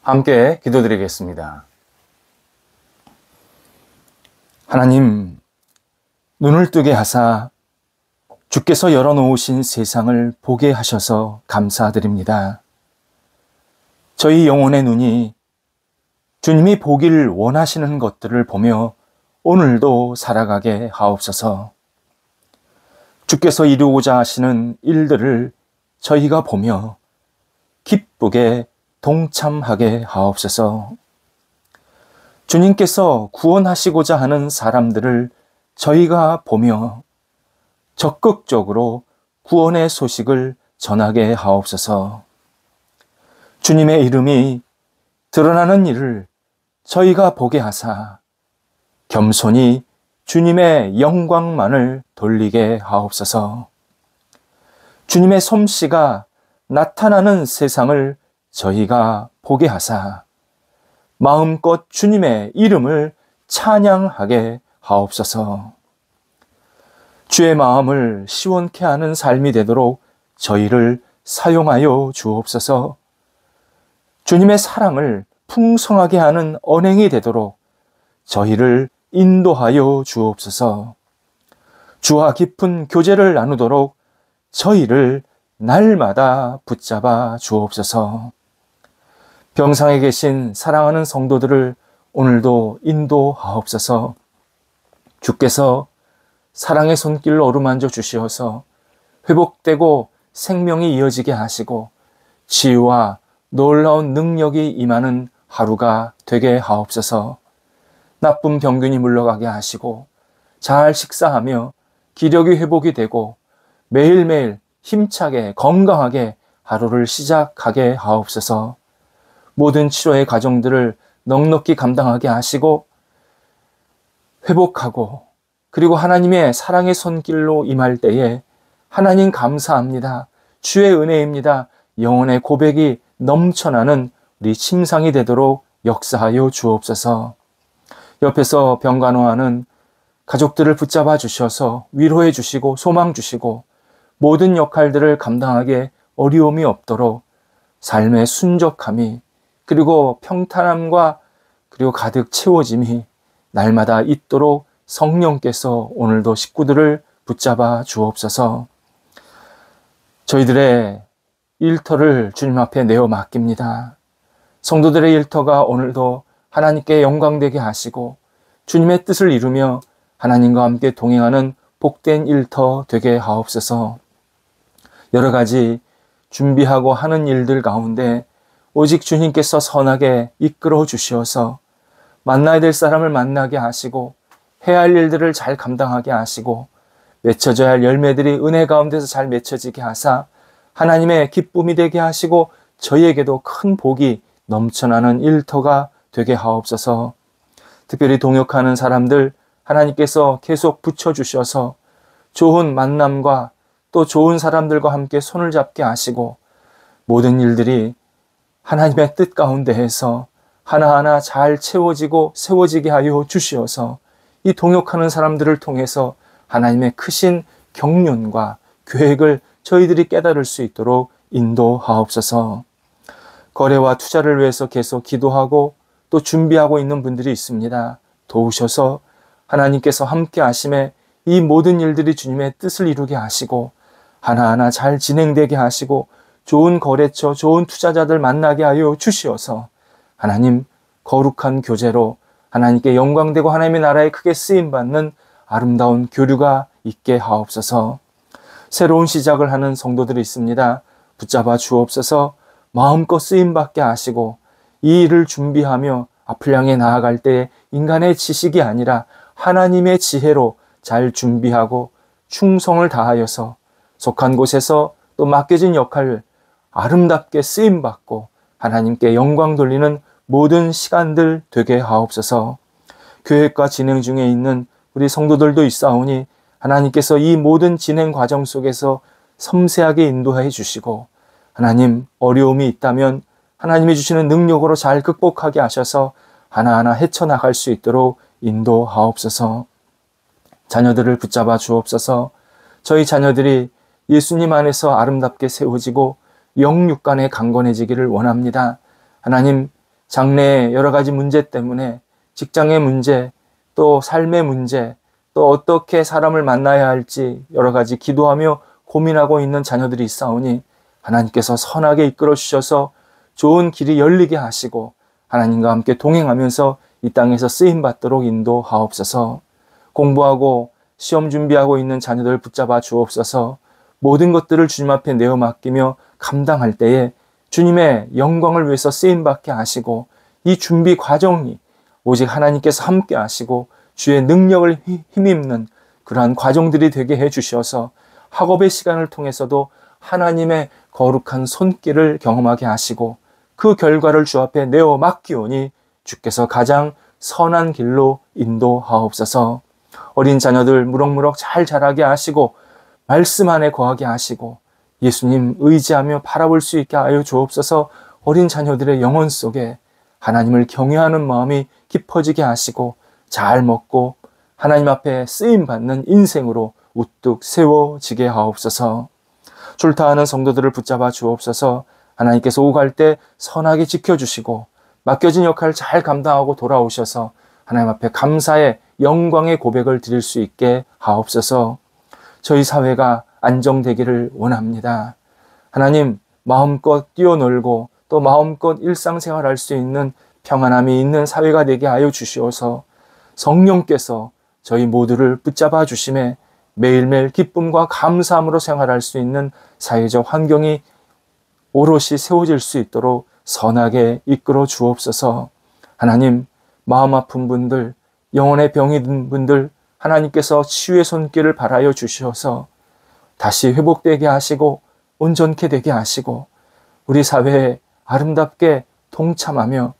함께 기도드리겠습니다. 하나님, 눈을 뜨게 하사 주께서 열어놓으신 세상을 보게 하셔서 감사드립니다. 저희 영혼의 눈이 주님이 보길 원하시는 것들을 보며 오늘도 살아가게 하옵소서. 주께서 이루고자 하시는 일들을 저희가 보며 기쁘게 동참하게 하옵소서. 주님께서 구원하시고자 하는 사람들을 저희가 보며 적극적으로 구원의 소식을 전하게 하옵소서. 주님의 이름이 드러나는 일을 저희가 보게 하사 겸손히 주님의 영광만을 돌리게 하옵소서. 주님의 솜씨가 나타나는 세상을 저희가 보게 하사 마음껏 주님의 이름을 찬양하게 하옵소서. 주의 마음을 시원케 하는 삶이 되도록 저희를 사용하여 주옵소서. 주님의 사랑을 풍성하게 하는 언행이 되도록 저희를 인도하여 주옵소서. 주와 깊은 교제를 나누도록 저희를 날마다 붙잡아 주옵소서. 병상에 계신 사랑하는 성도들을 오늘도 인도하옵소서. 주께서 사랑의 손길로 어루만져 주시어서 회복되고 생명이 이어지게 하시고 치유와 놀라운 능력이 임하는 하루가 되게 하옵소서. 나쁜 병균이 물러가게 하시고 잘 식사하며 기력이 회복이 되고 매일매일 힘차게 건강하게 하루를 시작하게 하옵소서. 모든 치료의 과정들을 넉넉히 감당하게 하시고 회복하고 그리고 하나님의 사랑의 손길로 임할 때에 하나님 감사합니다. 주의 은혜입니다. 영혼의 고백이 넘쳐나는 우리 침상이 되도록 역사하여 주옵소서. 옆에서 병간호하는 가족들을 붙잡아 주셔서 위로해 주시고 소망 주시고 모든 역할들을 감당하게 어려움이 없도록 삶의 순적함이 그리고 평탄함과 그리고 가득 채워짐이 날마다 있도록 성령께서 오늘도 식구들을 붙잡아 주옵소서. 저희들의 일터를 주님 앞에 내어 맡깁니다. 성도들의 일터가 오늘도 하나님께 영광되게 하시고 주님의 뜻을 이루며 하나님과 함께 동행하는 복된 일터 되게 하옵소서. 여러 가지 준비하고 하는 일들 가운데 오직 주님께서 선하게 이끌어 주시어서 만나야 될 사람을 만나게 하시고 해야 할 일들을 잘 감당하게 하시고 맺혀져야 할 열매들이 은혜 가운데서 잘 맺혀지게 하사 하나님의 기쁨이 되게 하시고 저희에게도 큰 복이 넘쳐나는 일터가 되게 하옵소서. 특별히 동역하는 사람들 하나님께서 계속 붙여주셔서 좋은 만남과 또 좋은 사람들과 함께 손을 잡게 하시고 모든 일들이 하나님의 뜻 가운데에서 하나하나 잘 채워지고 세워지게 하여 주시어서 이 동역하는 사람들을 통해서 하나님의 크신 경륜과 계획을 저희들이 깨달을 수 있도록 인도하옵소서. 거래와 투자를 위해서 계속 기도하고 또 준비하고 있는 분들이 있습니다. 도우셔서 하나님께서 함께 하심에 이 모든 일들이 주님의 뜻을 이루게 하시고 하나하나 잘 진행되게 하시고 좋은 거래처, 좋은 투자자들 만나게 하여 주시어서 하나님 거룩한 교제로 하나님께 영광되고 하나님의 나라에 크게 쓰임받는 아름다운 교류가 있게 하옵소서. 새로운 시작을 하는 성도들이 있습니다. 붙잡아 주옵소서. 마음껏 쓰임받게 하시고 이 일을 준비하며 앞을 향해 나아갈 때 인간의 지식이 아니라 하나님의 지혜로 잘 준비하고 충성을 다하여서 속한 곳에서 또 맡겨진 역할을 아름답게 쓰임받고 하나님께 영광 돌리는 모든 시간들 되게 하옵소서. 계획과 진행 중에 있는 우리 성도들도 있사오니 하나님께서 이 모든 진행 과정 속에서 섬세하게 인도해 주시고 하나님 어려움이 있다면 하나님이 주시는 능력으로 잘 극복하게 하셔서 하나하나 헤쳐나갈 수 있도록 인도하옵소서. 자녀들을 붙잡아 주옵소서. 저희 자녀들이 예수님 안에서 아름답게 세워지고 영육간에 강건해지기를 원합니다. 하나님 장래의 여러 가지 문제 때문에 직장의 문제, 또 삶의 문제, 또 어떻게 사람을 만나야 할지 여러 가지 기도하며 고민하고 있는 자녀들이 있사오니 하나님께서 선하게 이끌어 주셔서 좋은 길이 열리게 하시고 하나님과 함께 동행하면서 이 땅에서 쓰임받도록 인도하옵소서. 공부하고 시험 준비하고 있는 자녀들 붙잡아 주옵소서. 모든 것들을 주님 앞에 내어 맡기며 감당할 때에 주님의 영광을 위해서 쓰임받게 하시고 이 준비 과정이 오직 하나님께서 함께 하시고 주의 능력을 힘입는 그러한 과정들이 되게 해주셔서 학업의 시간을 통해서도 하나님의 거룩한 손길을 경험하게 하시고 그 결과를 주 앞에 내어 맡기오니 주께서 가장 선한 길로 인도하옵소서. 어린 자녀들 무럭무럭 잘 자라게 하시고 말씀 안에 거하게 하시고 예수님 의지하며 바라볼 수 있게 하여 주옵소서. 어린 자녀들의 영혼 속에 하나님을 경외하는 마음이 깊어지게 하시고 잘 먹고 하나님 앞에 쓰임받는 인생으로 우뚝 세워지게 하옵소서. 출타하는 성도들을 붙잡아 주옵소서. 하나님께서 오갈 때 선하게 지켜주시고 맡겨진 역할을 잘 감당하고 돌아오셔서 하나님 앞에 감사의 영광의 고백을 드릴 수 있게 하옵소서. 저희 사회가 안정되기를 원합니다. 하나님, 마음껏 뛰어놀고 또 마음껏 일상생활할 수 있는 평안함이 있는 사회가 되게 하여 주시어서 성령께서 저희 모두를 붙잡아 주심에 매일매일 기쁨과 감사함으로 생활할 수 있는 사회적 환경이 오롯이 세워질 수 있도록 선하게 이끌어 주옵소서. 하나님, 마음 아픈 분들, 영혼의 병이 든 분들 하나님께서 치유의 손길을 바라여 주셔서 다시 회복되게 하시고 온전케 되게 하시고 우리 사회에 아름답게 동참하며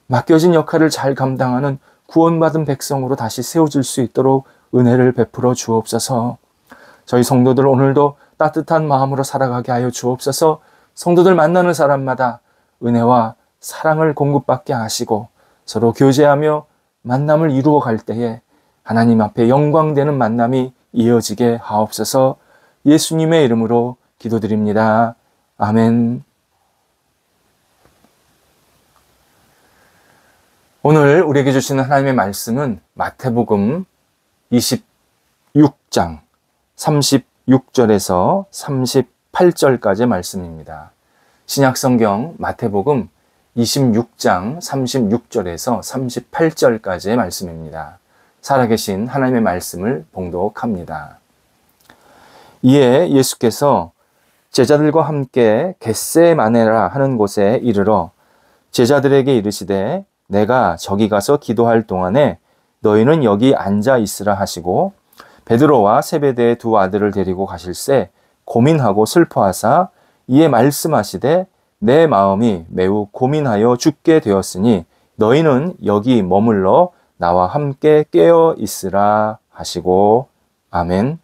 맡겨진 역할을 잘 감당하는 구원받은 백성으로 다시 세워질 수 있도록 은혜를 베풀어 주옵소서. 저희 성도들 오늘도 따뜻한 마음으로 살아가게 하여 주옵소서. 성도들 만나는 사람마다 은혜와 사랑을 공급받게 하시고 서로 교제하며 만남을 이루어 갈 때에 하나님 앞에 영광되는 만남이 이어지게 하옵소서. 예수님의 이름으로 기도드립니다. 아멘. 오늘 우리에게 주시는 하나님의 말씀은 마태복음 26장 36절에서 38절까지의 말씀입니다. 신약성경 마태복음 26장 36절에서 38절까지의 말씀입니다. 살아계신 하나님의 말씀을 봉독합니다. 이에 예수께서 제자들과 함께 겟세마네라 하는 곳에 이르러 제자들에게 이르시되 내가 저기 가서 기도할 동안에 너희는 여기 앉아 있으라 하시고 베드로와 세베대의 두 아들을 데리고 가실새 고민하고 슬퍼하사 이에 말씀하시되 내 마음이 매우 고민하여 죽게 되었으니 너희는 여기 머물러 나와 함께 깨어 있으라 하시고 아멘.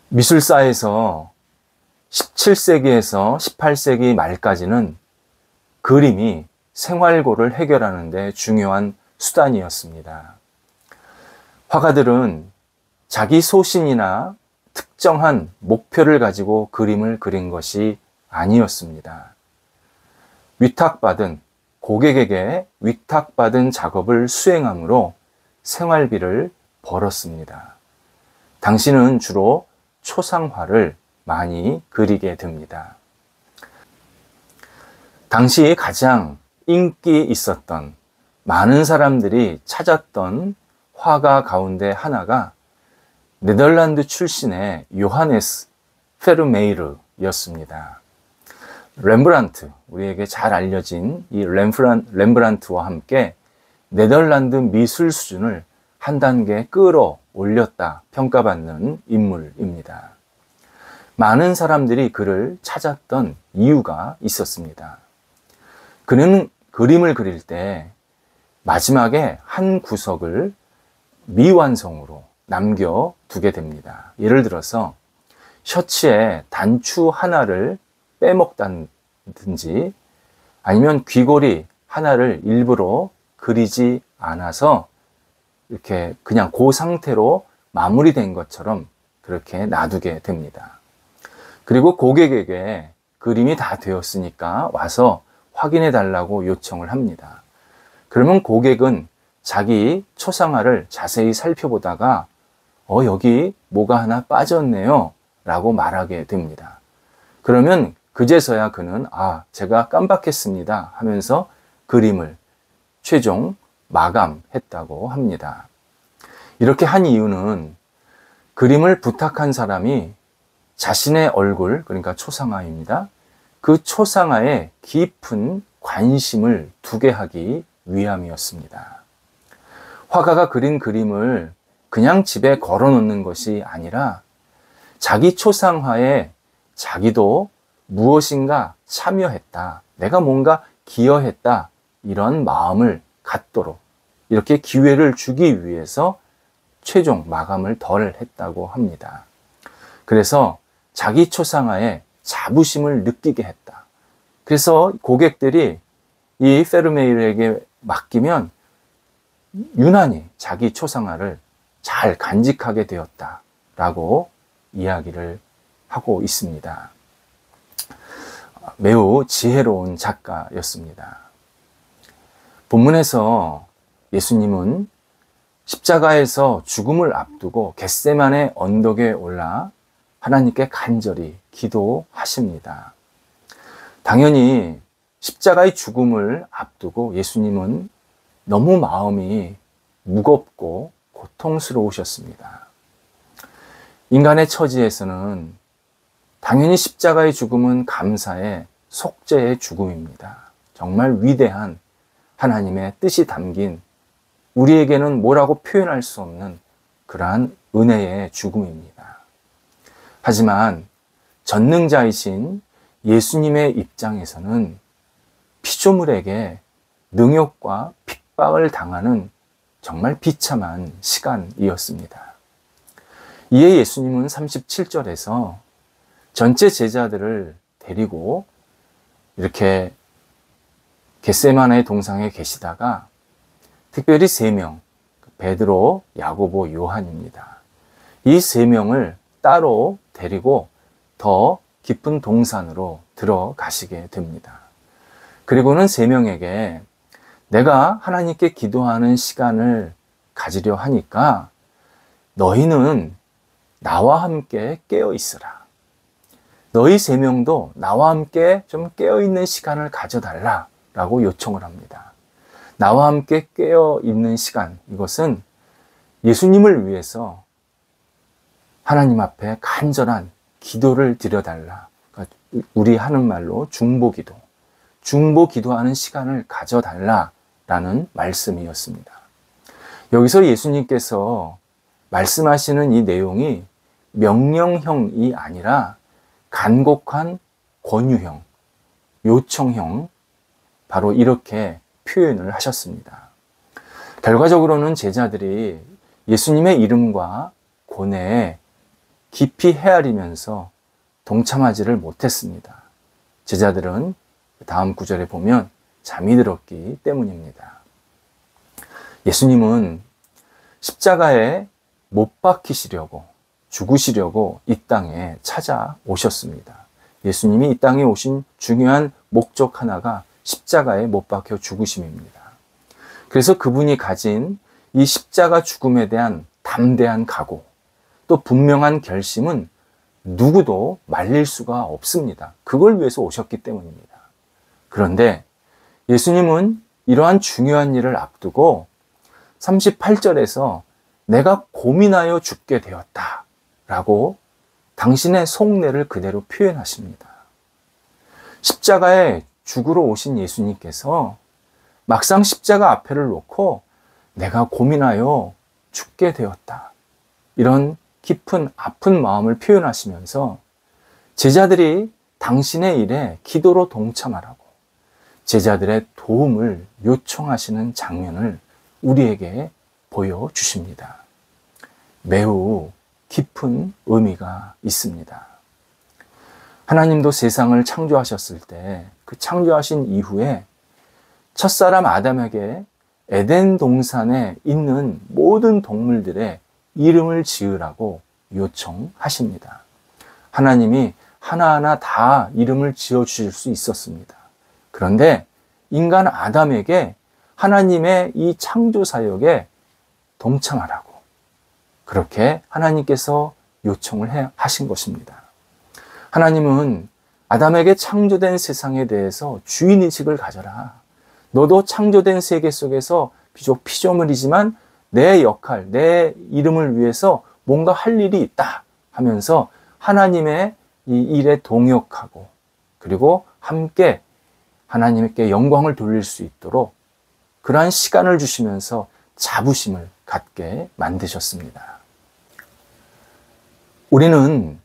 미술사에서 17세기에서 18세기 말까지는 그림이 생활고를 해결하는 데 중요한 수단이었습니다. 화가들은 자기 소신이나 특정한 목표를 가지고 그림을 그린 것이 아니었습니다. 고객에게 위탁받은 작업을 수행함으로 생활비를 벌었습니다. 당시는 주로 초상화를 많이 그리게 됩니다. 당시 가장 인기 있었던 많은 사람들이 찾았던 화가 가운데 하나가 네덜란드 출신의 요하네스 페르메이르였습니다. 렘브란트, 우리에게 잘 알려진 이 렘브란트와 함께 네덜란드 미술 수준을 한 단계 끌어올렸다 평가받는 인물입니다. 많은 사람들이 그를 찾았던 이유가 있었습니다. 그는 그림을 그릴 때 마지막에 한 구석을 미완성으로 남겨두게 됩니다. 예를 들어서 셔츠에 단추 하나를 빼먹다든지 아니면 귀걸이 하나를 일부러 그리지 않아서 이렇게 그냥 그 상태로 마무리된 것처럼 그렇게 놔두게 됩니다. 그리고 고객에게 그림이 다 되었으니까 와서 확인해 달라고 요청을 합니다. 그러면 고객은 자기 초상화를 자세히 살펴보다가 여기 뭐가 하나 빠졌네요 라고 말하게 됩니다. 그러면 그제서야 그는 제가 깜빡했습니다 하면서 그림을 최종 마감했다고 합니다. 이렇게 한 이유는 그림을 부탁한 사람이 자신의 얼굴, 그러니까 초상화입니다. 그 초상화에 깊은 관심을 두게 하기 위함이었습니다. 화가가 그린 그림을 그냥 집에 걸어 놓는 것이 아니라 자기 초상화에 자기도 무엇인가 참여했다, 내가 뭔가 기여했다, 이런 마음을 갖도록 이렇게 기회를 주기 위해서 최종 마감을 덜 했다고 합니다. 그래서 자기 초상화에 자부심을 느끼게 했다. 그래서 고객들이 이 페르메일에게 맡기면 유난히 자기 초상화를 잘 간직하게 되었다라고 이야기를 하고 있습니다. 매우 지혜로운 작가였습니다. 본문에서 예수님은 십자가에서 죽음을 앞두고 겟세마네 언덕에 올라 하나님께 간절히 기도하십니다. 당연히 십자가의 죽음을 앞두고 예수님은 너무 마음이 무겁고 고통스러우셨습니다. 인간의 처지에서는 당연히 십자가의 죽음은 감사의 속죄의 죽음입니다. 정말 위대한 하나님의 뜻이 담긴, 우리에게는 뭐라고 표현할 수 없는 그러한 은혜의 죽음입니다. 하지만 전능자이신 예수님의 입장에서는 피조물에게 능욕과 핍박을 당하는 정말 비참한 시간이었습니다. 이에 예수님은 37절에서 전체 제자들을 데리고 이렇게 겟세마네 동상에 계시다가 특별히 3명, 베드로, 야고보, 요한입니다. 이 3명을 따로 데리고 더 깊은 동산으로 들어가시게 됩니다. 그리고는 3명에게 내가 하나님께 기도하는 시간을 가지려 하니까 너희는 나와 함께 깨어 있으라. 너희 3명도 나와 함께 좀 깨어있는 시간을 가져달라 라고 요청을 합니다. 나와 함께 깨어있는 시간, 이것은 예수님을 위해서 하나님 앞에 간절한 기도를 드려달라. 그러니까 우리 하는 말로 중보기도, 중보기도하는 시간을 가져달라라는 말씀이었습니다. 여기서 예수님께서 말씀하시는 이 내용이 명령형이 아니라 간곡한 권유형, 요청형, 바로 이렇게 표현을 하셨습니다. 결과적으로는 제자들이 예수님의 이름과 고뇌에 깊이 헤아리면서 동참하지를 못했습니다. 제자들은 다음 구절에 보면 잠이 들었기 때문입니다. 예수님은 십자가에 못 박히시려고, 죽으시려고 이 땅에 찾아오셨습니다. 예수님이 이 땅에 오신 중요한 목적 하나가 십자가에 못 박혀 죽으심입니다. 그래서 그분이 가진 이 십자가 죽음에 대한 담대한 각오, 또 분명한 결심은 누구도 말릴 수가 없습니다. 그걸 위해서 오셨기 때문입니다. 그런데 예수님은 이러한 중요한 일을 앞두고 38절에서 내가 고민하여 죽게 되었다 라고 당신의 속내를 그대로 표현하십니다. 십자가에 죽으러 오신 예수님께서 막상 십자가 앞에를 놓고 내가 고민하여 죽게 되었다, 이런 깊은 아픈 마음을 표현하시면서 제자들이 당신의 일에 기도로 동참하라고 제자들의 도움을 요청하시는 장면을 우리에게 보여주십니다. 매우 깊은 의미가 있습니다. 하나님도 세상을 창조하셨을 때 그 창조하신 이후에 첫사람 아담에게 에덴 동산에 있는 모든 동물들의 이름을 지으라고 요청하십니다. 하나님이 하나하나 다 이름을 지어주실 수 있었습니다. 그런데 인간 아담에게 하나님의 이 창조 사역에 동참하라고 그렇게 하나님께서 요청을 하신 것입니다. 하나님은 아담에게 창조된 세상에 대해서 주인의식을 가져라. 너도 창조된 세계 속에서 비록 피조물이지만 내 역할, 내 이름을 위해서 뭔가 할 일이 있다 하면서 하나님의 이 일에 동역하고 그리고 함께 하나님께 영광을 돌릴 수 있도록 그러한 시간을 주시면서 자부심을 갖게 만드셨습니다. 우리는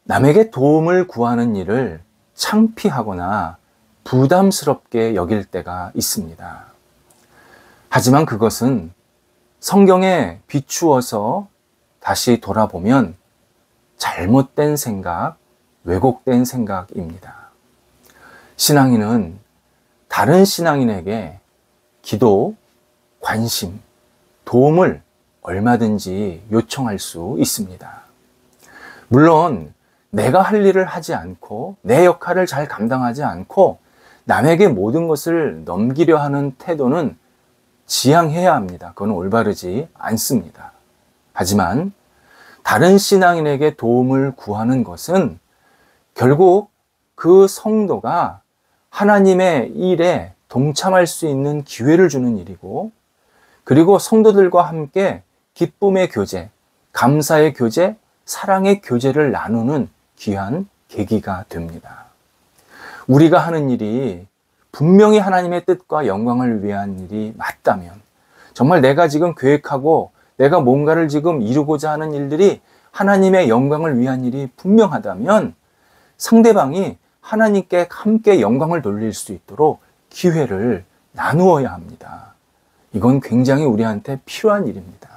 남에게 도움을 구하는 일을 창피하거나 부담스럽게 여길 때가 있습니다. 하지만 그것은 성경에 비추어서 다시 돌아보면 잘못된 생각, 왜곡된 생각입니다. 신앙인은 다른 신앙인에게 기도, 관심, 도움을 얼마든지 요청할 수 있습니다. 물론 내가 할 일을 하지 않고 내 역할을 잘 감당하지 않고 남에게 모든 것을 넘기려 하는 태도는 지양해야 합니다. 그건 올바르지 않습니다. 하지만 다른 신앙인에게 도움을 구하는 것은 결국 그 성도가 하나님의 일에 동참할 수 있는 기회를 주는 일이고 그리고 성도들과 함께 기쁨의 교제, 감사의 교제, 사랑의 교제를 나누는 귀한 계기가 됩니다. 우리가 하는 일이 분명히 하나님의 뜻과 영광을 위한 일이 맞다면 정말 내가 지금 계획하고 내가 뭔가를 지금 이루고자 하는 일들이 하나님의 영광을 위한 일이 분명하다면 상대방이 하나님께 함께 영광을 돌릴 수 있도록 기회를 나누어야 합니다. 이건 굉장히 우리한테 필요한 일입니다.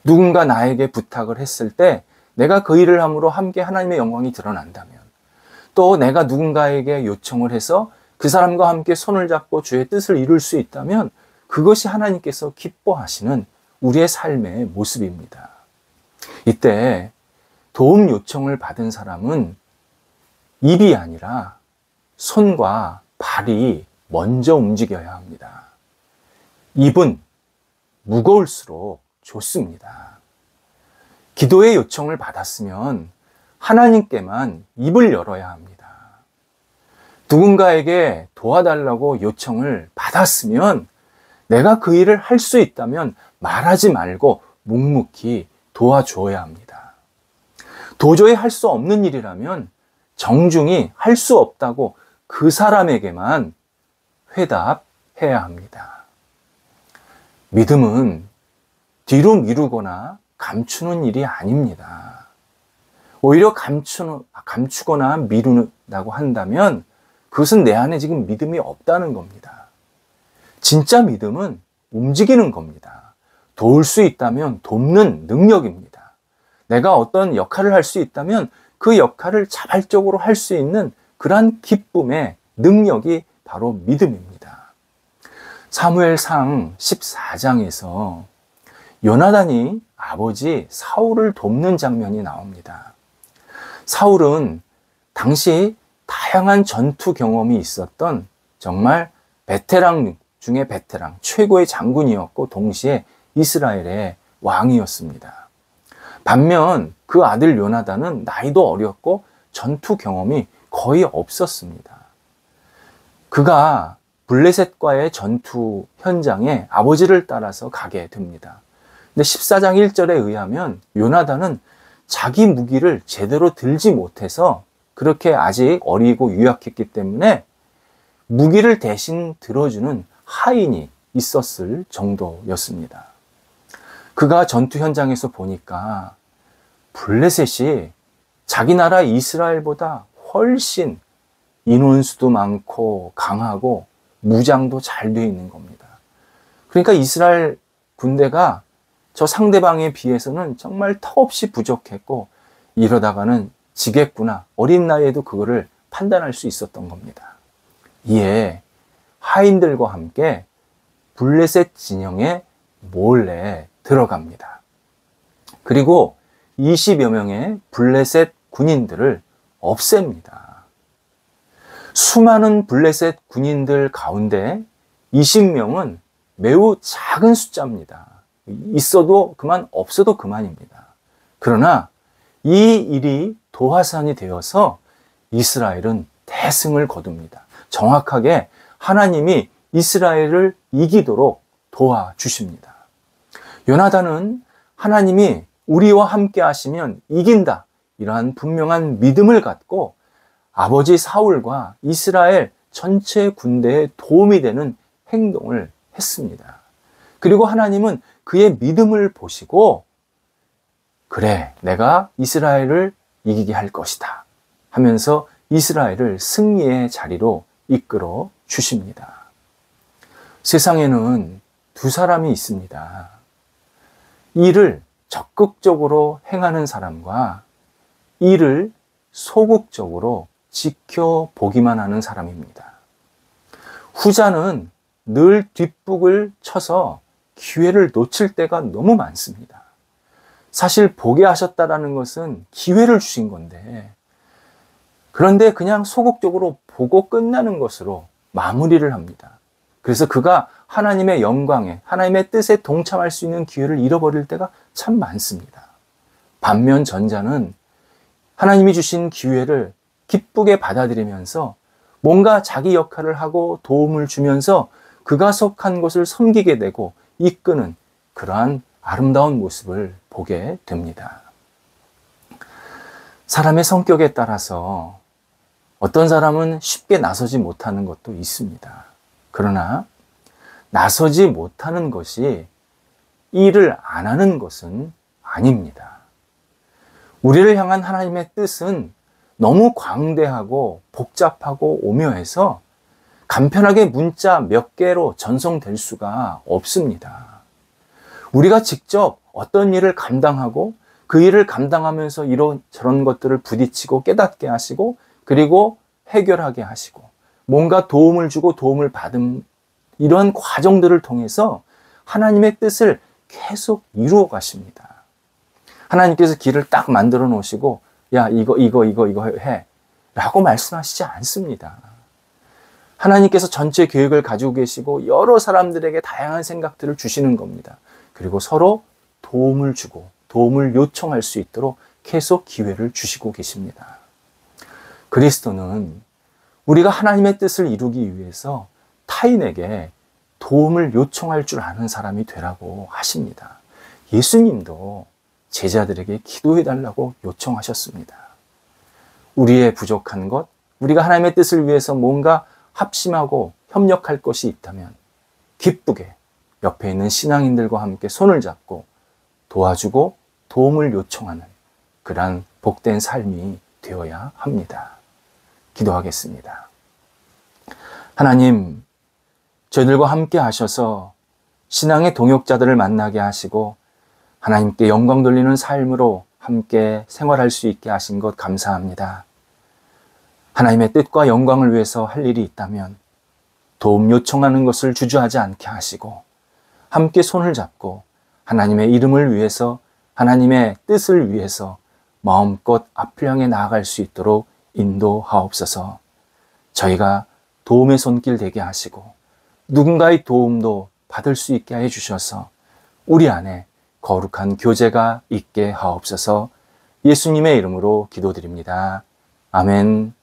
누군가 나에게 부탁을 했을 때 내가 그 일을 함으로 함께 하나님의 영광이 드러난다면 또 내가 누군가에게 요청을 해서 그 사람과 함께 손을 잡고 주의 뜻을 이룰 수 있다면 그것이 하나님께서 기뻐하시는 우리의 삶의 모습입니다. 이때 도움 요청을 받은 사람은 입이 아니라 손과 발이 먼저 움직여야 합니다. 입은 무거울수록 좋습니다. 기도의 요청을 받았으면 하나님께만 입을 열어야 합니다. 누군가에게 도와달라고 요청을 받았으면 내가 그 일을 할 수 있다면 말하지 말고 묵묵히 도와줘야 합니다. 도저히 할 수 없는 일이라면 정중히 할 수 없다고 그 사람에게만 회답해야 합니다. 믿음은 뒤로 미루거나 감추는 일이 아닙니다. 오히려 감추거나 미룬다고 한다면 그것은 내 안에 지금 믿음이 없다는 겁니다. 진짜 믿음은 움직이는 겁니다. 도울 수 있다면 돕는 능력입니다. 내가 어떤 역할을 할 수 있다면 그 역할을 자발적으로 할 수 있는 그러한 기쁨의 능력이 바로 믿음입니다. 사무엘상 14장에서 요나단이 아버지 사울을 돕는 장면이 나옵니다. 사울은 당시 다양한 전투 경험이 있었던 정말 베테랑 중에 베테랑, 최고의 장군이었고 동시에 이스라엘의 왕이었습니다. 반면 그 아들 요나단은 나이도 어렸고 전투 경험이 거의 없었습니다. 그가 블레셋과의 전투 현장에 아버지를 따라서 가게 됩니다. 근데 14장 1절에 의하면 요나단은 자기 무기를 제대로 들지 못해서 그렇게 아직 어리고 유약했기 때문에 무기를 대신 들어주는 하인이 있었을 정도였습니다. 그가 전투 현장에서 보니까 블레셋이 자기 나라 이스라엘보다 훨씬 인원수도 많고 강하고 무장도 잘 되어 있는 겁니다. 그러니까 이스라엘 군대가 저 상대방에 비해서는 정말 턱없이 부족했고 이러다가는 지겠구나. 어린 나이에도 그거를 판단할 수 있었던 겁니다. 이에 하인들과 함께 블레셋 진영에 몰래 들어갑니다. 그리고 20여 명의 블레셋 군인들을 없앱니다. 수많은 블레셋 군인들 가운데 20명은 매우 작은 숫자입니다. 있어도 그만, 없어도 그만입니다. 그러나 이 일이 도화선이 되어서 이스라엘은 대승을 거둡니다. 정확하게 하나님이 이스라엘을 이기도록 도와주십니다. 요나단은 하나님이 우리와 함께 하시면 이긴다, 이러한 분명한 믿음을 갖고 아버지 사울과 이스라엘 전체 군대에 도움이 되는 행동을 했습니다. 그리고 하나님은 그의 믿음을 보시고, 그래, 내가 이스라엘을 이기게 할 것이다 하면서 이스라엘을 승리의 자리로 이끌어 주십니다. 세상에는 두 사람이 있습니다. 일을 적극적으로 행하는 사람과 일을 소극적으로 지켜보기만 하는 사람입니다. 후자는 늘 뒷북을 쳐서 기회를 놓칠 때가 너무 많습니다. 사실 보게 하셨다라는 것은 기회를 주신 건데, 그런데 그냥 소극적으로 보고 끝나는 것으로 마무리를 합니다. 그래서 그가 하나님의 영광에, 하나님의 뜻에 동참할 수 있는 기회를 잃어버릴 때가 참 많습니다. 반면 전자는 하나님이 주신 기회를 기쁘게 받아들이면서 뭔가 자기 역할을 하고 도움을 주면서 그가 속한 곳을 섬기게 되고 이끄는 그러한 아름다운 모습을 보게 됩니다. 사람의 성격에 따라서 어떤 사람은 쉽게 나서지 못하는 것도 있습니다. 그러나 나서지 못하는 것이 일을 안 하는 것은 아닙니다. 우리를 향한 하나님의 뜻은 너무 광대하고 복잡하고 오묘해서 간편하게 문자 몇 개로 전송될 수가 없습니다. 우리가 직접 어떤 일을 감당하고 그 일을 감당하면서 이런 저런 것들을 부딪히고 깨닫게 하시고 그리고 해결하게 하시고 뭔가 도움을 주고 도움을 받은 이런 과정들을 통해서 하나님의 뜻을 계속 이루어 가십니다. 하나님께서 길을 딱 만들어 놓으시고 야 이거 해 라고 말씀하시지 않습니다. 하나님께서 전체 계획을 가지고 계시고 여러 사람들에게 다양한 생각들을 주시는 겁니다. 그리고 서로 도움을 주고 도움을 요청할 수 있도록 계속 기회를 주시고 계십니다. 그리스도는 우리가 하나님의 뜻을 이루기 위해서 타인에게 도움을 요청할 줄 아는 사람이 되라고 하십니다. 예수님도 제자들에게 기도해 달라고 요청하셨습니다. 우리의 부족한 것, 우리가 하나님의 뜻을 위해서 뭔가 합심하고 협력할 것이 있다면 기쁘게 옆에 있는 신앙인들과 함께 손을 잡고 도와주고 도움을 요청하는 그러한 복된 삶이 되어야 합니다. 기도하겠습니다. 하나님, 저희들과 함께 하셔서 신앙의 동역자들을 만나게 하시고 하나님께 영광 돌리는 삶으로 함께 생활할 수 있게 하신 것 감사합니다. 하나님의 뜻과 영광을 위해서 할 일이 있다면 도움 요청하는 것을 주저하지 않게 하시고 함께 손을 잡고 하나님의 이름을 위해서 하나님의 뜻을 위해서 마음껏 앞을 향해 나아갈 수 있도록 인도하옵소서. 저희가 도움의 손길 되게 하시고 누군가의 도움도 받을 수 있게 해 주셔서 우리 안에 거룩한 교제가 있게 하옵소서. 예수님의 이름으로 기도드립니다. 아멘.